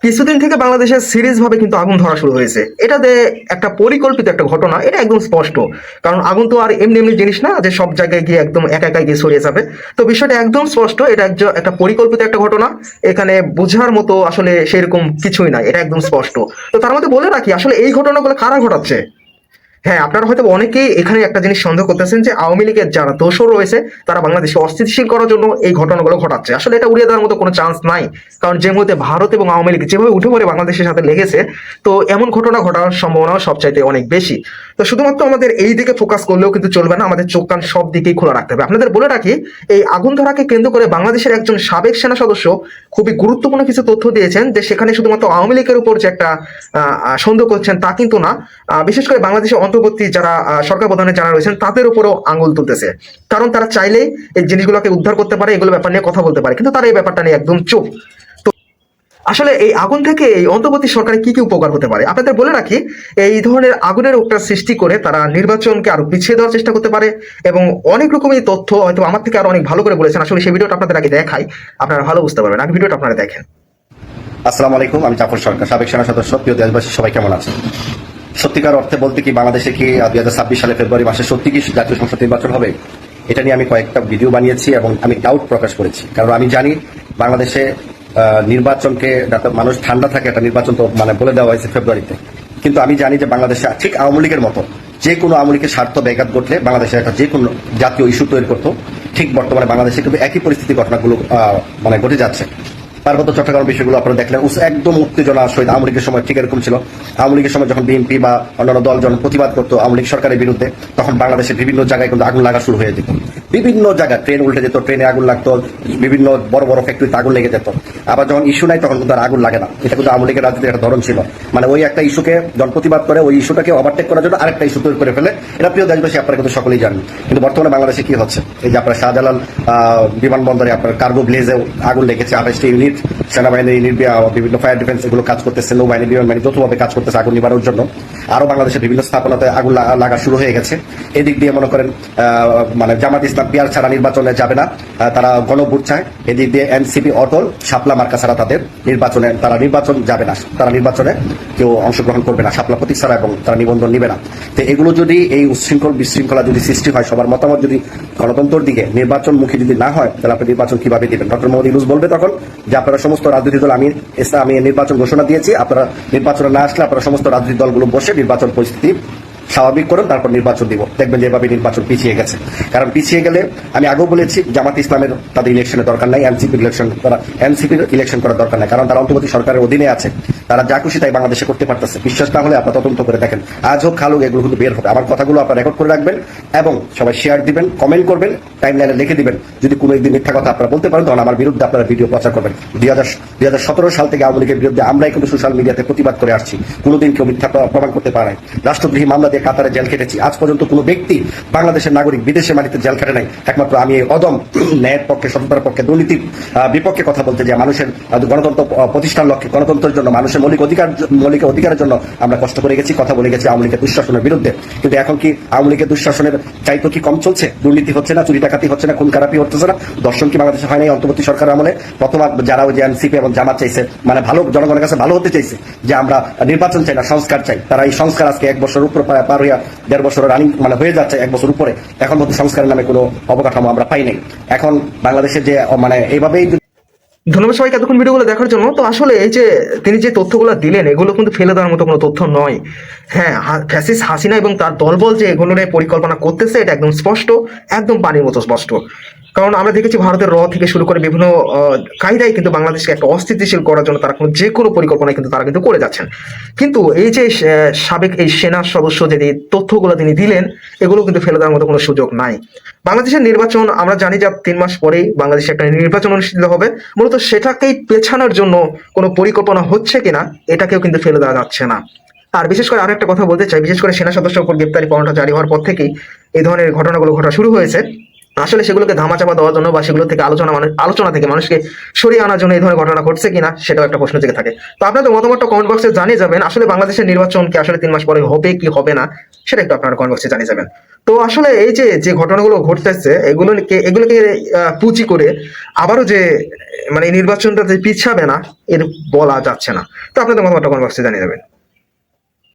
কিছুদিন থেকে বাংলাদেশের সিরিজ ভাবে কিন্তু আগুন ধরা শুরু হয়েছে। এটাতে একটা পরিকল্পিত একটা ঘটনা, এটা একদম স্পষ্ট। কারণ আগুন তো আর এমনি এমনি জিনিস না যে সব জায়গায় গিয়ে একদম একা একা গিয়ে ছড়িয়ে যাবে। তো বিষয়টা একদম স্পষ্ট, এটা একটা পরিকল্পিত একটা ঘটনা। এখানে বোঝার মতো আসলে সেরকম কিছুই নাই, এটা একদম স্পষ্ট। তো তার মধ্যে বলে রাখি, আসলে এই ঘটনাগুলো কারা ঘটাচ্ছে। হ্যাঁ, আপনারা হয়তো অনেকেই এখানে একটা জিনিস সন্দেহ করতেছেন যে আওয়ামী লীগের যারা দোসর রয়েছে তারা বাংলাদেশকে অস্থিতিশীল করার জন্য এই ঘটনাগুলো ঘটাচ্ছে। আসলে এটা উড়িয়ে দেওয়ার মতো কোনো চান্স নাই। কারণ যে মুহূর্তে ভারত এবং আওয়ামী লীগ যেভাবে উঠে পড়ে বাংলাদেশের সাথে লেগেছে, তো এমন ঘটনা ঘটার সম্ভাবনা সবচাইতে অনেক বেশি। তো শুধুমাত্র আমাদের এই দিকে ফোকাস করলেও কিন্তু চলবে না, আমাদের চোখ কান সব দিকেই খোলা রাখতে হবে। আপনাদের বলে রাখি, এই আগুন ধরাকে কেন্দ্র করে বাংলাদেশের একজন সাবেক সেনা সদস্য খুবই গুরুত্বপূর্ণ কিছু তথ্য দিয়েছেন, যে সেখানে শুধুমাত্র আওয়ামী লীগের উপর যে একটা সন্দেহ করছেন তা কিন্তু না। বিশেষ করে বাংলাদেশের অন্তর্বর্তী যারা সরকার প্রধানে যারা রয়েছেন তাদের উপরও আঙুল তুলতেছে। কারণ তারা চাইলেই এই জিনিসগুলোকে উদ্ধার করতে পারে, এগুলো ব্যাপার নিয়ে কথা বলতে পারে, কিন্তু তারা এই ব্যাপারটা নিয়ে একদম চুপ। তো আসলে এই আগুন থেকে এই অন্তর্বর্তী সরকারের কি কি উপকার হতে পারে আপনাদের বলে রাখি। এই ধরনের আগুনের একটা সৃষ্টি করে তারা নির্বাচনকে আরো পিছিয়ে দেওয়ার চেষ্টা করতে পারে, এবং অনেক রকমের তথ্য হয়তো আমার থেকে আরো অনেক ভালো করে বলেছেন। আসলে সেই ভিডিওটা আপনাদের আগে দেখাই, আপনারা ভালো বুঝতে পারবেন। আগে ভিডিওটা আপনারা দেখেন। আসসালামু আলাইকুম, আমি জাফর সরকার, সাবেক সেনা সদস্য। প্রিয় দেশবাসী, সবাই কেমন আছেন? সত্যিকার অর্থে বলতে কি বাংলাদেশে কি 2026 সালে ফেব্রুয়ারি মাসে সত্যি কি জাতীয় সংসদ নির্বাচন হবে? এটা নিয়ে আমি কয়েকটা ভিডিও বানিয়েছি এবং আমি ডাউট প্রকাশ করেছি। কারণ আমি জানি বাংলাদেশে নির্বাচনকে যাতে মানুষ ঠান্ডা থাকে, একটা নির্বাচন তো বলে দেওয়া হয়েছে ফেব্রুয়ারিতে। কিন্তু আমি জানি যে বাংলাদেশে ঠিক আওয়ামী লীগের মতো যে কোনো আওয়ামী লীগের স্বার্থ ব্যাঘাত ঘটলে বাংলাদেশে একটা যে কোনো জাতীয় ইস্যু তৈরি করতো। ঠিক বর্তমানে বাংলাদেশে কিন্তু একই পরিস্থিতি ঘটনাগুলো ঘটে যাচ্ছে। পার্বত্য চট্টগ্রাম বিষয়গুলো আপনারা দেখলেন, একদম উত্তেজনা সহিত আওয়ামী লীগের সময় ঠিক এরকম ছিল। আওয়ামী লীগের সময় যখন বিএনপি বা অন্যান্য দল যখন প্রতিবাদ করতো আওয়ামী লীগ সরকারের বিরুদ্ধে, তখন বাংলাদেশের বিভিন্ন জায়গায় কিন্তু আগুন লাগা শুরু হয়ে যেত। বিভিন্ন জায়গায় ট্রেন উল্টে যেত, ট্রেনে আগুন লাগতো, বিভিন্ন বড় বড় ফ্যাক্টরিতে আগুন লেগে যেত। আবার যখন ইস্যু নাই তখন কিন্তু আর আগুন লাগে না। এটা কিন্তু আওয়ামী লীগের রাজনীতির একটা ধরন ছিল। ওই একটা ইস্যুকে যখন প্রতিবাদ করে, ওই ইস্যুটাকে ওভারটেক করার জন্য আরেকটা ইস্যু তৈরি করে ফেলে। এটা প্রিয় দেশবাসী, আপনারা কিন্তু সকলেই জানেন। কিন্তু বর্তমানে বাংলাদেশে কি হচ্ছে, এই যে আপনার শাহজালাল বিমানবন্দরে আপনার কার্গো ব্লেজেও আগুন লেগেছে। 28টি ইউনিট সেনাবাহিনী, বিভিন্ন ফায়ার ডিফেন্স এগুলো কাজ করতেছে, নৌবাহিনী, বিমান বাহিনী যৌথভাবে কাজ করতেছে আগুন নিবারণের জন্য। আরো বাংলাদেশের বিভিন্ন স্থাপনাতে আগুন লাগা শুরু হয়ে গেছে। এদিক দিয়ে মনে করেন জামাত ইসলাম পিয়ার ছাড়া নির্বাচনে যাবে না, তারা গণভোট চায়। এদিক দিয়ে এনসিপি অটল, শাপলা মার্কা ছাড়া তাদের নির্বাচন যাবে না, তারা নির্বাচনে কেউ অংশগ্রহণ করবে না শাপলা প্রতীক ছাড়া, এবং তারা নিবন্ধন নিবে না। তো এগুলো যদি এই উচ্ছৃঙ্খল বিশৃঙ্খলা যদি সৃষ্টি হয়, সবার মতামত যদি গণতন্ত্রের দিকে নির্বাচনমুখী যদি না হয়, তাহলে আপনি নির্বাচন কিভাবে দিবেন? ডক্টর মোহাম্মদ ইউনূস বলবে তখন যে আপনারা সমস্ত রাজনৈতিক দল, আমি নির্বাচন ঘোষণা দিয়েছি, আপনারা নির্বাচনে না আসলে আপনারা সমস্ত রাজনৈতিক দলগুলো বসে নির্বাচন পরিস্থিতি স্বাভাবিক করুন, তারপর নির্বাচন দিব। দেখবেন যে এভাবে নির্বাচন পিছিয়ে গেছে। কারণ পিছিয়ে গেলে, আমি আগেও বলেছি, জামাত ইসলামের তাদের ইলেকশনের দরকার নাই, এনসিপির ইলেকশন করার দরকার নাই। কারণ তারা অন্তর্বর্তী সরকারের অধীনে আছে, তারা যা খুশি তাই বাংলাদেশে করতে পারতেছে। বিশ্বাস না হলে আপনারা তদন্ত করে দেখেন, আজ হোক কাল হোক এগুলো কিন্তু বের হবে। আমার কথাগুলো আপনারা রেকর্ড করে রাখবেন এবং সবাই শেয়ার দিবেন, কমেন্ট করবেন, টাইমলাইনে লিখে দিবেন। যদি কোনো একদিন মিথ্যা কথা আপনারা বলতে পারেন, তখন আমার বিরুদ্ধে আপনারা ভিডিও প্রচার করবেন। 2017 সাল থেকে আওয়ামী লীগের বিরুদ্ধে আমরাই কিন্তু সোশ্যাল মিডিয়াতে প্রতিবাদ করে আসছি। কোনোদিন কেউ মিথ্যা প্রমাণ করতে পারে নাই। রাষ্ট্রদ্রোহী মামলা দিয়ে কাতারে জেল খেটেছি। আজ পর্যন্ত কোনো ব্যক্তি, বাংলাদেশের নাগরিক, বিদেশে মাটিতে জেল খেটে নাই। একমাত্র আমি অদম ন্যায়ের পক্ষে, সততার পক্ষে, দুর্নীতির বিপক্ষে কথা বলতে যে মানুষের গণতন্ত্র প্রতিষ্ঠার লক্ষ্যে, গণতন্ত্রের জন্য, মানুষের মৌলিক অধিকারের জন্য আমরা কষ্ট করে গেছি, কথা বলে গেছি আওয়ামী লীগের দুঃশাসনের বিরুদ্ধে। কিন্তু এখন কি আওয়ামী লীগের দুঃশাসনের চাইতো কি কম চলছে? দুর্নীতি হচ্ছে না, চুরি ডাকাতি হচ্ছে না, খুন খারাপি হচ্ছে না, দর্শন কি বাংলাদেশে হয় নাই অন্তর্বর্তী সরকার আমলে? প্রথম যারা ওই যে এনসিপি এবং জামাত চাইছে, ভালো জনগণের কাছে ভালো হতে চাইছে, যে আমরা নির্বাচন চাই না, সংস্কার চাই, তারা এই সংস্কার আজকে 1 বছর উপর পার হইয়া 1.5 বছর রানিং হয়ে যাচ্ছে, 1 বছর উপরে, এখন মধ্যে সংস্কারের নামে কোনো অবকাঠামো আমরা পাই নাই। এখন বাংলাদেশে যে এইভাবেই। ধন্যবাদ সবাইকে এতক্ষণ ভিডিওগুলো দেখার জন্য। তো আসলে এই যে তিনি যে তথ্যগুলো দিলেন, এগুলো কিন্তু ফেলে দেওয়ার মতো কোনো তথ্য নয়। হ্যাঁ, ফ্যাসিস্ট হাসিনা এবং তার দলবল যে এগুলো নিয়ে পরিকল্পনা করতেছে, এটা একদম স্পষ্ট, একদম পানির মতো স্পষ্ট। কারণ আমরা দেখেছি ভারতের থেকে শুরু করে বিভিন্ন কায়দায় কিন্তু বাংলাদেশকে একটা অস্থিতিশীল করার জন্য তারা যে কোনো পরিকল্পনা কিন্তু তারা কিন্তু করে যাচ্ছেন। কিন্তু এই যে সাবেক এই সেনা সদস্য যে তথ্যগুলো তিনি দিলেন, এগুলো কিন্তু ফেলে দেওয়ার মতো কোনো সুযোগ নাই। বাংলাদেশের নির্বাচন আমরা জানি যে 3 মাস পরেই বাংলাদেশে একটা নির্বাচন অনুষ্ঠিত হবে। মূলত সেটাকেই পেছানোর জন্য কোনো পরিকল্পনা হচ্ছে কিনা, এটাকেও কিন্তু ফেলে দেওয়া যাচ্ছে না। আর বিশেষ করে আরো একটা কথা বলতে চাই, বিশেষ করে সেনা সদস্যের উপর গ্রেপ্তারি পরোয়ানা জারি হওয়ার পর থেকেই এই ধরনের ঘটনাগুলো ঘটা শুরু হয়েছে। আসলে সেগুলোকে ধামাচাপা দেওয়ার জন্য বা সেগুলো থেকে আলোচনা থেকে মানুষকে সরিয়ে আনার জন্য এই ধরনের ঘটনা ঘটছে কিনা, সেটাও একটা প্রশ্ন জেগে থাকে। তো আপনাদের মতামতটা কমেন্ট বক্সে জানিয়ে যাবেন। আসলে বাংলাদেশের নির্বাচন কি আসলে 3 মাস পরে হবে কি হবে না, সেটা একটু আপনারা কমেন্ট বক্সে জানিয়ে যাবেন। তো আসলে এই যে যে ঘটনাগুলো ঘটতেছে এগুলোকে পুঁজি করে আবারও যে মানে এই নির্বাচনটা যে পিছাবে না এর বলা যাচ্ছে না। তো আপনাদের মতামতটা কমেন্ট বক্সে জানিয়ে দেবেন।